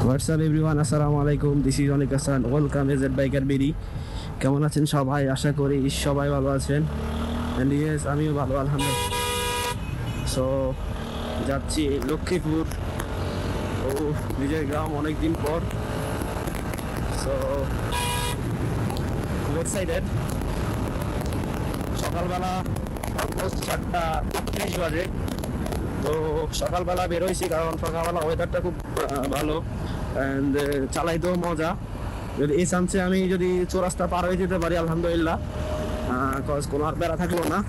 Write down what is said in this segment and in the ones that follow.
WhatsApp everyone, আসসালামু আলাইকুম। This is Anik Hasan, welcome as at Biker BD. কেমন আছেন সবাই? আশা করি সবাই ভালো আছেন। অ্যান্ড ইয়েস, আমিও ভালো আলহামদুলিল্লাহ। সো যাচ্ছি লক্ষ্মীপুর, ও নিজের গ্রাম, অনেক দিন পর। সো খুব এক্সাইটেড। সকালবেলা অলমোস্ট 4:30 বাজে। তো সকালবেলা বেরোইছি কারণ সকালবেলা ওয়েদারটা খুব ভালো অ্যান্ড চালাইতেও মজা। যদি এই চান্সে আমি যদি চৌরাস্তা পার হয়ে যেতে পারি আলহামদুলিল্লাহ, কজ কোনো আর প্যারা থাকলো না,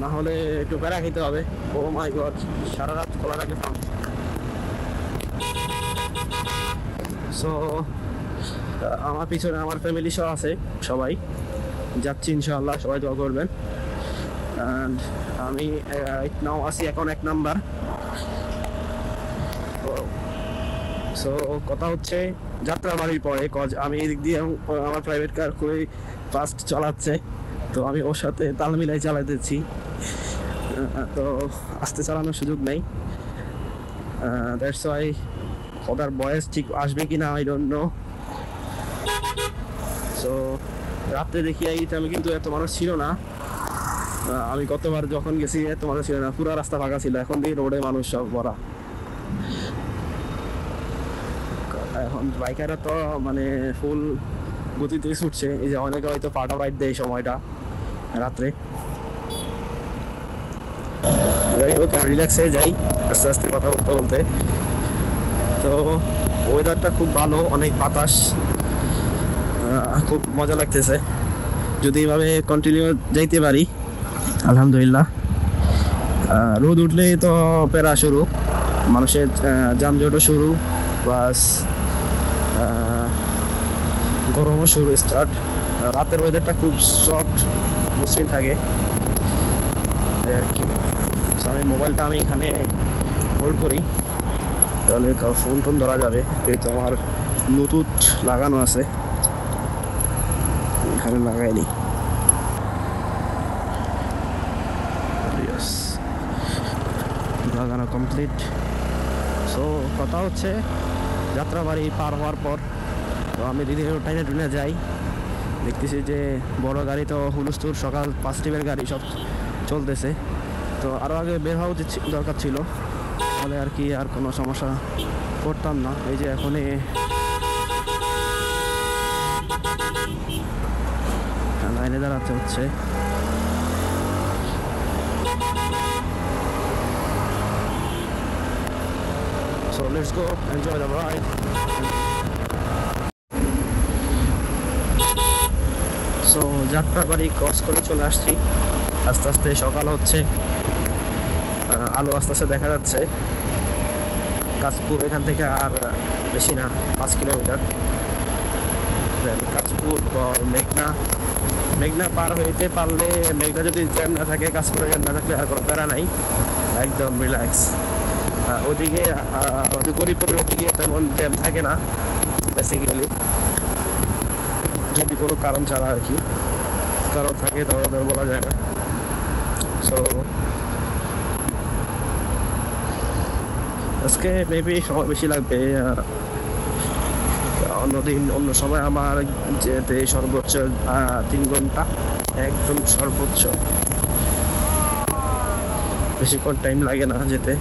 না হলে একটু প্যারা খেতে হবে। ও মাই গড, সারা রাত খোলা রাখে ফার্ম। সো আমার পিছনে আমার ফ্যামিলি সহ আছে, সবাই যাচ্ছি ইনশাআল্লাহ, সবাই দোয়া করবেন। অ্যান্ড আমি নাও আছি এখন 1 নাম্বার। সো কথা হচ্ছে যাত্রাবাড়ির পরে, কজ আমি এদিক দিয়ে আমার প্রাইভেট কার খুবই ফাস্ট চালাচ্ছে, তো আমি ওর সাথে তাল মিলাই চালাতেছি। তো আস্তে চালানোর সুযোগ নেই, দ্যাটস ওয়াই ওটার বয়স ঠিক আসবে কি না আই ডোন্ট নো। সো রাত্রে দেখি এইটা আমি কিন্তু এত মানুষ ছিল না। আমি গতবার যখন গেছি এত মানুষ ছিল না, পুরো রাস্তা ফাঁকা ছিল। এখন দেখি রোডে মানুষ সব ভরা। এখন বাইকাররা তো মানে ফুল গতিতে ছুটছে। এই যে অনেকে হয়তো পাটা রাইড দেয় সময়টা রাত্রে। যাই হোক, রিল্যাক্সে যাই আস্তে আস্তে কথা বলতে বলতে। তো ওয়েদারটা খুব ভালো, অনেক বাতাস, খুব মজা লাগতেছে। যদি এভাবে কন্টিনিউ যাইতে পারি আলহামদুলিল্লাহ। রোদ উঠলেই তো প্যারা শুরু, মানুষের যানজটও শুরু, প্লাস গরমও শুরু স্টার্ট। রাতের ওয়েদারটা খুব সফট মসৃণ থাকে আর কি। আমি মোবাইলটা আমি এখানে হোল্ড করি, তাহলে ফোন টোন ধরা যাবে। যেহেতু আমার ব্লুটুথ লাগানো আছে, এখানে লাগাইনি। লাগানো কমপ্লিট। সো কথা হচ্ছে যাত্রাবাড়ি পার হওয়ার পর তো আমি দিদি টাইনে টুনে যাই। দেখতেছি যে বড় গাড়ি তো হুলস্থুল, সকাল 5 টিপের গাড়ি সব চলতেছে। তো আরও আগে বের হওয়া উচিত দরকার ছিল, তাহলে আর কি আর কোনো সমস্যা করতাম না। এই যে এখন লাইনে দাঁড়াতে হচ্ছে। So let's go enjoy the ride. So Jatrabari cross করে চলে আসছি। আস্তে আস্তে সকাল হচ্ছে, আলো আস্তে আস্তে দেখা যাচ্ছে। কাশপুর এখান থেকে আর বেশি না, 5 কিলোমিটার। কাশপুর মেঘনা পার হইতে পারলে, মেঘনা যদি জ্যাম না থাকে, কাশপুরে জ্যাম না থাকলে আর কোনো প্যারা নাই, একদম রিল্যাক্স। ওদিকে গরিবপুরের ওদিকে তেমন জ্যাম থাকে না বেসিক্যালি, যদি কোনো কারণ ছাড়া আর কি। কারণ থাকে তখন বলা যায় না। সো আজকে মেবি সময় বেশি লাগবে। অন্য সময় আমার যেতে সর্বোচ্চ 3 ঘন্টা, একদম সর্বোচ্চ, বেশিক্ষণ টাইম লাগে না যেতে।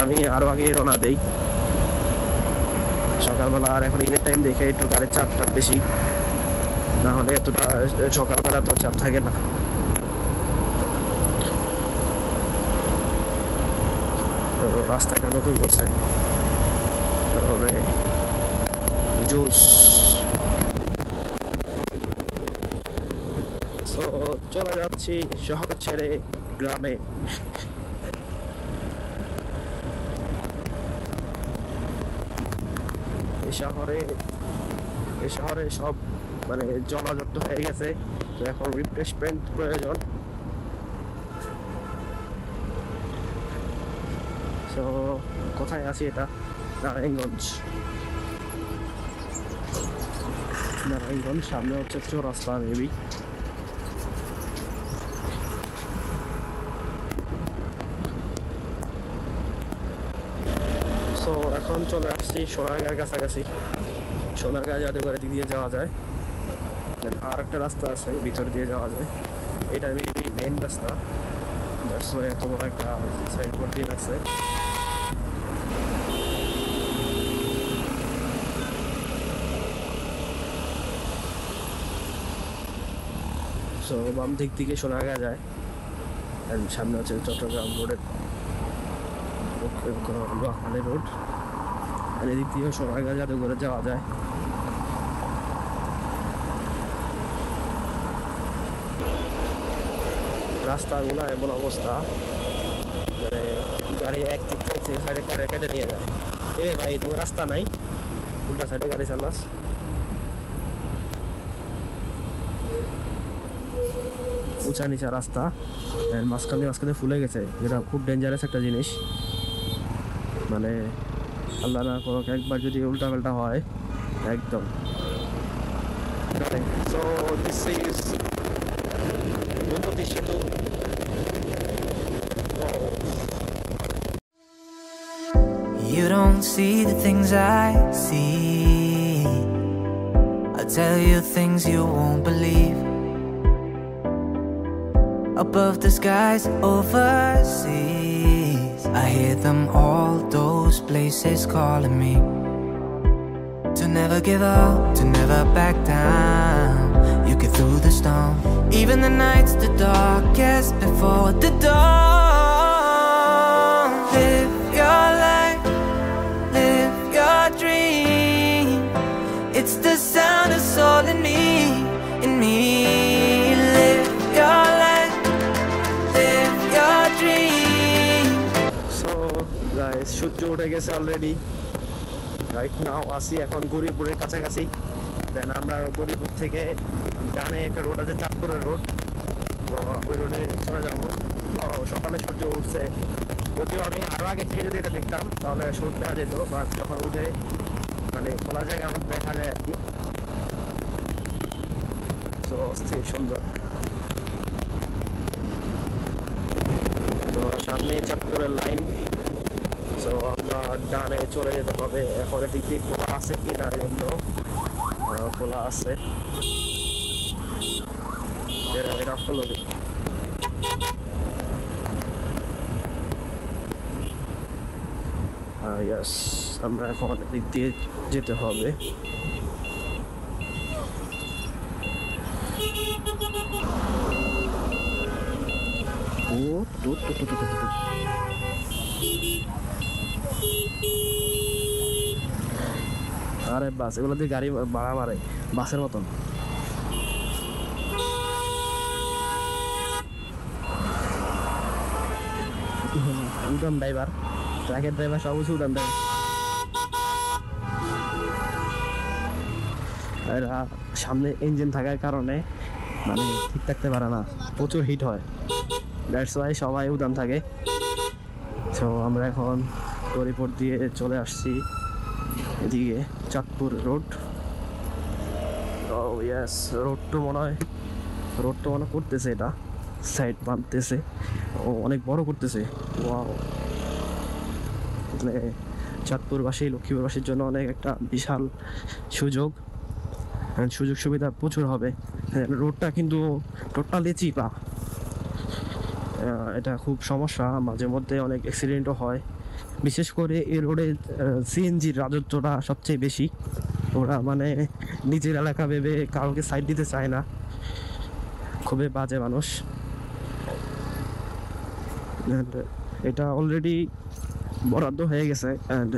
আমি আরো আগে রওনা দেই সকালবেলা। আর এখন ঈদের টাইম দেখে একটু গাড়ির চাপটা বেশি, না হলে এতটা সকালবেলা তো চাপ থাকে না। রাস্তাটা নতুন করছে, তারপরে জুস। তো চলে যাচ্ছি শহর ছেড়ে গ্রামে। এই শহরে সব মানে জলাজট হয়ে গেছে, তো এখন রিফ্রেশমেন্ট প্রয়োজন। তো কোথায় আছি? এটা নারায়ণগঞ্জ। সামনে হচ্ছে চৌরাস্তা মেবি। সো এখন চলে আসছি সোনারগাঁর কাছাকাছি। সোনারগাঁ জাদুঘরের দিক দিয়ে যাওয়া যায়, আর একটা রাস্তা আছে ভিতর দিয়ে যাওয়া যায়, এটা মেইন রাস্তা। এত বড় একটা সাইনবোর্ড দিয়ে আছে। সো বাম দিক থেকে সোনারগাঁ যায়, সামনে হচ্ছে চট্টগ্রাম রোডের লোহাখালী রোড, আর এদিক দিয়ে সোনারগাঁ জাদুঘরে যাওয়া যায়। রাস্তাগুলো এমন অবস্থা, মানে গাড়ি এক দিক থেকে সাইডে কেটে নিয়ে যায়। এ ভাই, তোমার রাস্তা নাই, উল্টা সাইডে গাড়ি চালাস। উঁচা নিচা রাস্তা, মাঝখানে ফুলে গেছে, যেটা খুব ডেঞ্জারাস একটা জিনিস। মানে আল্লাহ না করুক, একবার যদি উল্টা পাল্টা হয় একদম। So this is Gopati Setu. You don't see the things I see. I tell you things you won't believe. Above the skies overseas, I hear them all, those places calling me. To never give up, to never back down. You get through the storm, even the nights the darkest before the dawn. Live your life, live your dream. It's the sound of soul in me, in me. Live your life, live your dream. So guys, সূর্য উঠে গেছে already. Right now আসি এখন গরিপুরের কাছাকাছি। দেন আমরা গরিপুর থেকে ডানে একটা road আছে, চাঁদপুরের রোড, ওই রোডে চলে যাবো। সকালে সূর্য উঠছে, যদিও আমি আরো আগে থেকে যদি এটা দেখতাম তাহলে সূর্য দেখা যেত, বা যখন উঠে মানে খোলা জায়গা আমার দেখা যায় আর কি। তো অস্থির সুন্দর। তো সামনে চাঁদপুরের লাইন। তো আমরা ডানে চলে যেতে হবে এখন। এদিক দিয়ে খোলা আছে কি না, খোলা আছে, এটা ফলো দিই। ইয়েস, আমরা এখন এদিক দিয়ে যেতে হবে। ও আরে বাস, এগুলো দিয়ে গাড়ি ভাড়া মারে বাসের মতন। উদাম ড্রাইভার, ট্রাকের ড্রাইভার, সব কিছু উদাম ড্রাইভার। সামনে ইঞ্জিন থাকার কারণে মানে ঠিক থাকতে পারে না, প্রচুর হিট হয়, দ্যাটস ওয়াই সবাই উদাম থাকে। তো আমরা এখন গরিপুর দিয়ে চলে আসছি এদিকে চাঁদপুর রোড। ও ইয়েস, রোডটা মনে হয় করতেছে, এটা সাইড বাঁধতেছে, ও অনেক বড় করতেছে। ওয়াও, মানে চাঁদপুরবাসী লক্ষ্মীপুরবাসীর জন্য অনেক একটা বিশাল সুযোগ সুবিধা প্রচুর হবে। রোডটা কিন্তু টোটালি চিপা, এটা খুব সমস্যা, মাঝে মধ্যে অনেক অ্যাক্সিডেন্টও হয়। বিশেষ করে এই রোডে সিএনজির রাজত্বটা সবচেয়ে বেশি। ওরা মানে নিজের এলাকা ভেবে কাউকে সাইড দিতে চায় না, খুবই বাজে মানুষ। এটা অলরেডি বরাদ্দ হয়ে গেছে। অ্যান্ড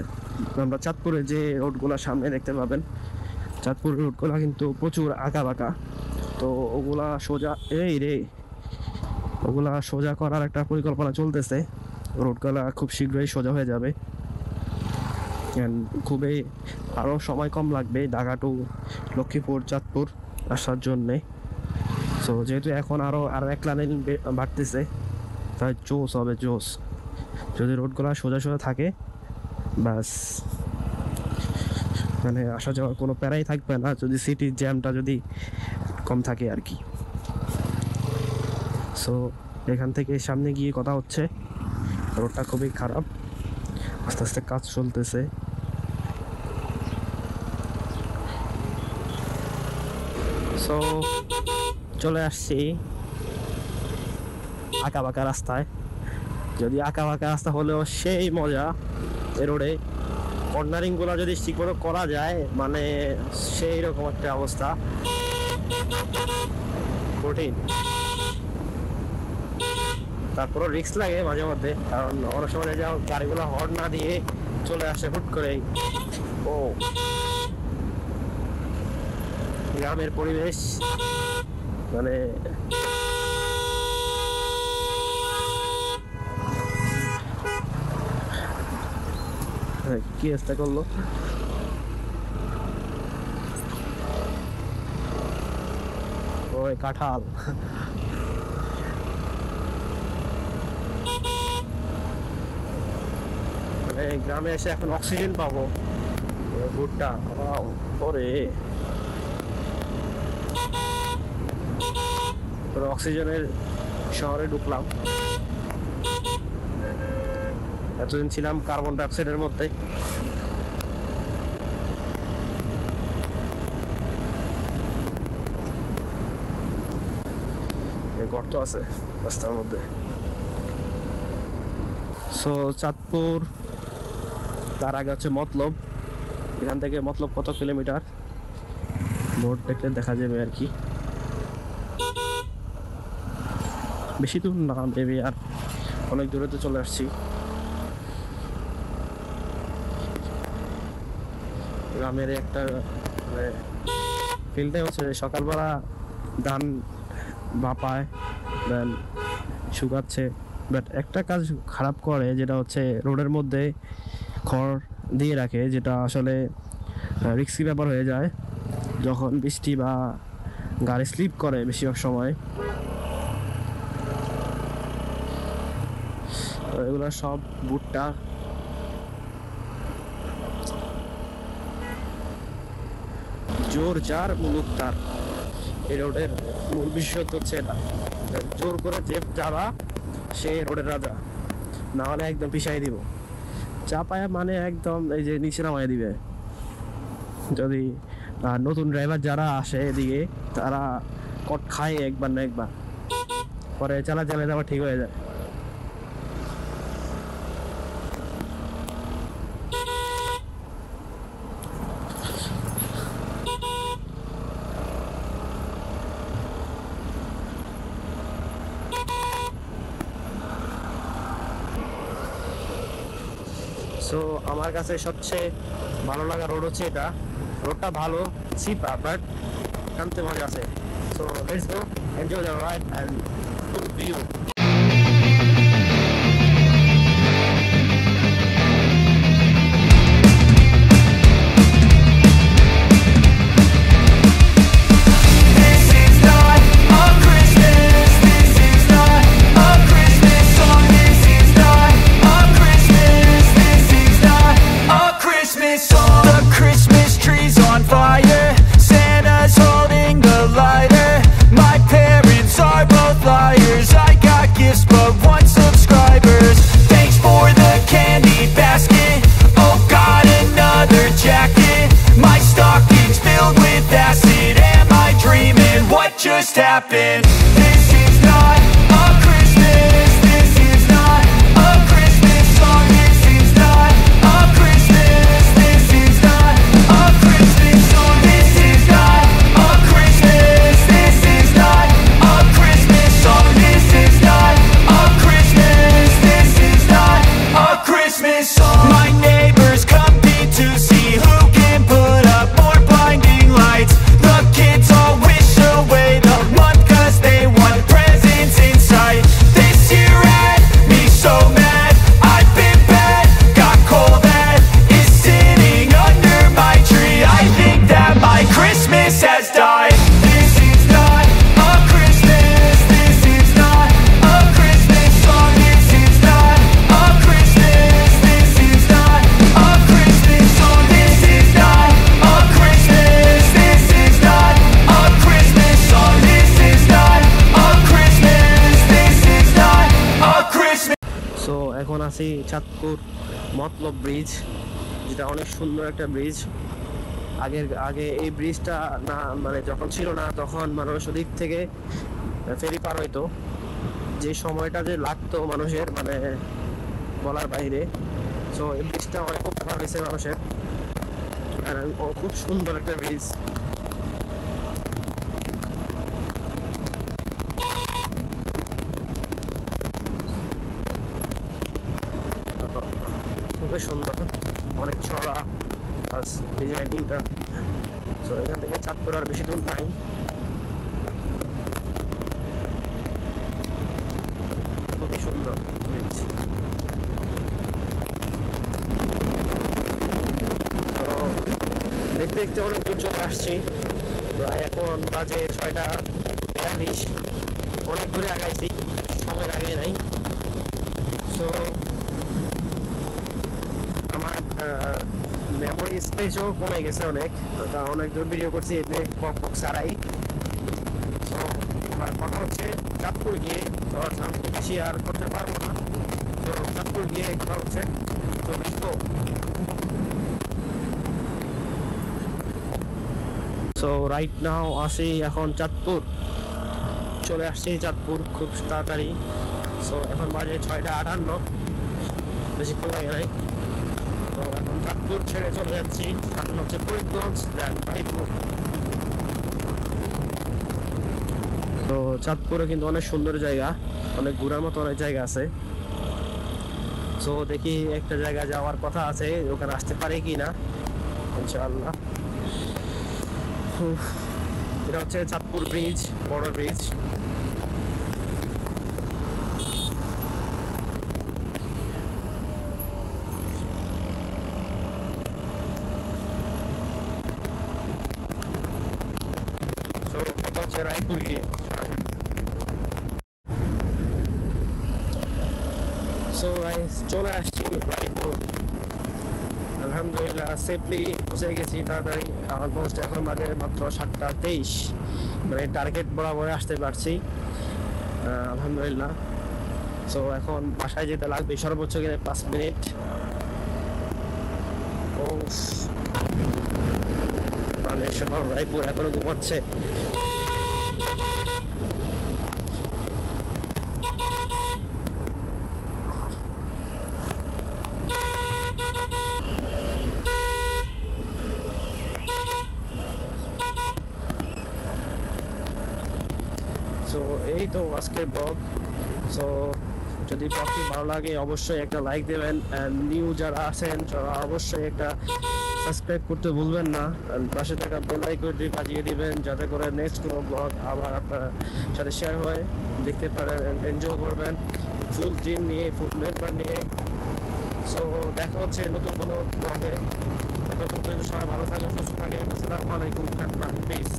আমরা চাঁদপুরে যে রোডগুলো সামনে দেখতে পাবেন, চাঁদপুর রোডগুলো কিন্তু প্রচুর আঁকা বাঁকা। তো ওগুলা সোজা করার একটা পরিকল্পনা চলতেছে। রোডগুলা খুব শীঘ্রই সোজা হয়ে যাবে, খুবই আরও সময় কম লাগবে ঢাকা টু লক্ষ্মীপুর চাঁদপুর আসার জন্যে। সো যেহেতু এখন আরও এক লাইন বাড়তেছে, তাই জোস হবে, জোস। যদি রোডগুলো সোজা থাকে বাস, মানে আসা যাওয়ার কোনো প্যারাই থাকবে না, যদি সিটির জ্যামটা যদি কম থাকে আর কি। সো এখান থেকে সামনে গিয়ে কথা হচ্ছে, রোডটা খুবই খারাপ, আস্তে আস্তে কাজ চলতেছে। সো চলে আসছি আঁকা বাঁকা রাস্তায়। যদি আঁকা বাঁকা রাস্তা হলেও সেই মজা এ রোডে, কর্নারিং গুলো যদি ঠিকমতো করা যায় মানে সেই রকম একটা অবস্থা, কঠিন। তারপরও রিস্ক লাগে মাঝে মধ্যে, কারণ অনেক সময় যে গাড়িগুলো হর্ন না দিয়ে চলে আসে হুট করেই। ও গ্রামের পরিবেশ মানে কি চেষ্টা করলো। ওই কাঁঠাল মানে গ্রামে এসে এখন অক্সিজেন পাবো। ভুট্টা ওরে অক্সিজেনের শহরে ঢুকলাম। এতদিন ছিলাম কার্বন ডাইঅক্সাইডের মধ্যে। গর্ত আছে রাস্তার মধ্যে। সো চাঁদপুর, তার আগে হচ্ছে মতলব। এখান থেকে মতলব কত কিলোমিটার বোর্ড দেখলে দেখা যাবে আর কি। বেশি দূর না দেবে, আর অনেক দূরে তো চলে আসছি। গ্রামের একটা ফিল্ডে হচ্ছে সকালবেলা ধান বাপায়, দেন শুকাচ্ছে। বাট একটা কাজ খারাপ করে, যেটা হচ্ছে রোডের মধ্যে খড় দিয়ে রাখে, যেটা আসলে রিস্কি ব্যাপার হয়ে যায় যখন বৃষ্টি বা গাড়ি স্লিপ করে বেশিরভাগ সময়। এগুলো সব ভুট্টা। জোর যার মুলুক তার, এই রোডের মূল বিষয় হচ্ছে এটা। জোর করে যে যারা সে রোডের রাজা, না হলে একদম পিছাই দিব। চাপায়া মানে একদম এই যে নিচে নামাই দিবে। যদি নতুন ড্রাইভার যারা আসে এদিকে, তারা কট খায় একবার না একবার, পরে চালাতে আবার ঠিক হয়ে যায়। সো আমার কাছে সবচেয়ে ভালো লাগা রোড হচ্ছে এটা। রোডটা ভালো, চিপা, বাট টানতে মজা আছে। So let's go, enjoy the ride and good view. Just happened. This is not a Christmas. This is not a Christmas song. This is not a Christmas. This is not a Christmas song. This is not a Christmas. This is not a Christmas song. This is not a Christmas. This is not a Christmas song. My neighbors compete to see who can put up more blinding lights. The kids all wish away the month 'cause they want presents in sight. This year had me so mad, I've been bad, got coal that is sitting under my tree. I think that my Christmas has died. This is not a Christmas. This is not a Christmas song. This is not a Christmas. This is not a Christmas song. This is not a Christmas. This is not a Christmas song. This is not a Christmas. This is not a Christmas. So এখন আছি চাঁদপুর মতলব bridge, যেটা অনেক সুন্দর একটা bridge. আগে এই ব্রিজটা না, মানে যখন ছিল না তখন মানুষ ওদিক থেকে ফেরি পার হইতো, যে সময়টা যে লাগতো মানুষের মানে বলার বাইরে। সো এই ব্রিজটা অনেক উপকার হয়েছে মানুষের, আর খুব সুন্দর একটা ব্রিজ। খুবই সুন্দর, অনেক ছড়া প্লাস ডিজাইনিংটা। তো এখান থেকে চাঁদপুর আর বেশি দূর নাই। খুবই সুন্দর ব্রিজ। তো দেখতে দেখতে অনেক দূর চলে আসছি, প্রায় এখন বাজে 6:42। অনেক দূরে আগাইছি, সময়ের আগে নাই। তো আমার মেমোরি স্পেসও কমে গেছে অনেক, অনেক দূর ভিডিও করছি এতে বক ছাড়াই। তো আমার কথা হচ্ছে চাঁদপুর গিয়ে বেশি আর করতে পারবো না, তো চাঁদপুর গিয়ে কথা হচ্ছে। তো দেখো, সো রাইট নাও আসি এখন চাঁদপুর, চলে আসছি চাঁদপুর খুব তাড়াতাড়ি। সো এখন বাজে 6:58, বেশিক্ষণ লাগে নাই। তো এখন চাঁদপুর ছেড়ে চলে যাচ্ছি, এখন হচ্ছে ফরিদগঞ্জ, দেন ভাইপুর। তো চাঁদপুরে কিন্তু অনেক সুন্দর জায়গা, অনেক ঘোরার মতো অনেক জায়গা আছে। সো দেখি একটা জায়গা যাওয়ার কথা আছে, ওখানে আসতে পারে কি না ইনশাআল্লাহ। এটা হচ্ছে চাঁদপুর ব্রিজ, বড় ব্রিজ। রায়পুর গিয়ে চলে আসছি রায়পুর। আলহামদুলিল্লাহ সেফলি পৌঁছে গেছি তাড়াতাড়ি। অলমোস্ট এখন বাজে মাত্র 7:23, মানে টার্গেট বরাবর আসতে পারছি আলহামদুলিল্লাহ। সো এখন বাসায় যেতে লাগবে সর্বোচ্চ গেলে 5 মিনিট। ও মানে শহর রায়পুর এখনো ঘুমাচ্ছে। সো এই তো আজকের ব্লগ। সো যদি ব্লগটি ভালো লাগে অবশ্যই একটা লাইক দেবেন, নিউ যারা আছেন তারা অবশ্যই একটা সাবস্ক্রাইব করতে ভুলবেন না, পাশে থাকা বেল আইকনটি বাজিয়ে দিবেন যাতে করে নেক্সট কোনো ব্লগ আবার আপনার সাথে শেয়ার হয়, দেখতে পারেন, এনজয় করবেন ফুল টিম নিয়ে, ফুল মেম্বার নিয়ে। সো দেখা হচ্ছে নতুন কোনো ব্লগে। ততক্ষণ সবাই ভালো থাকেন, সুস্থ থাকেন। আসসালামু আলাইকুম, প্লিজ।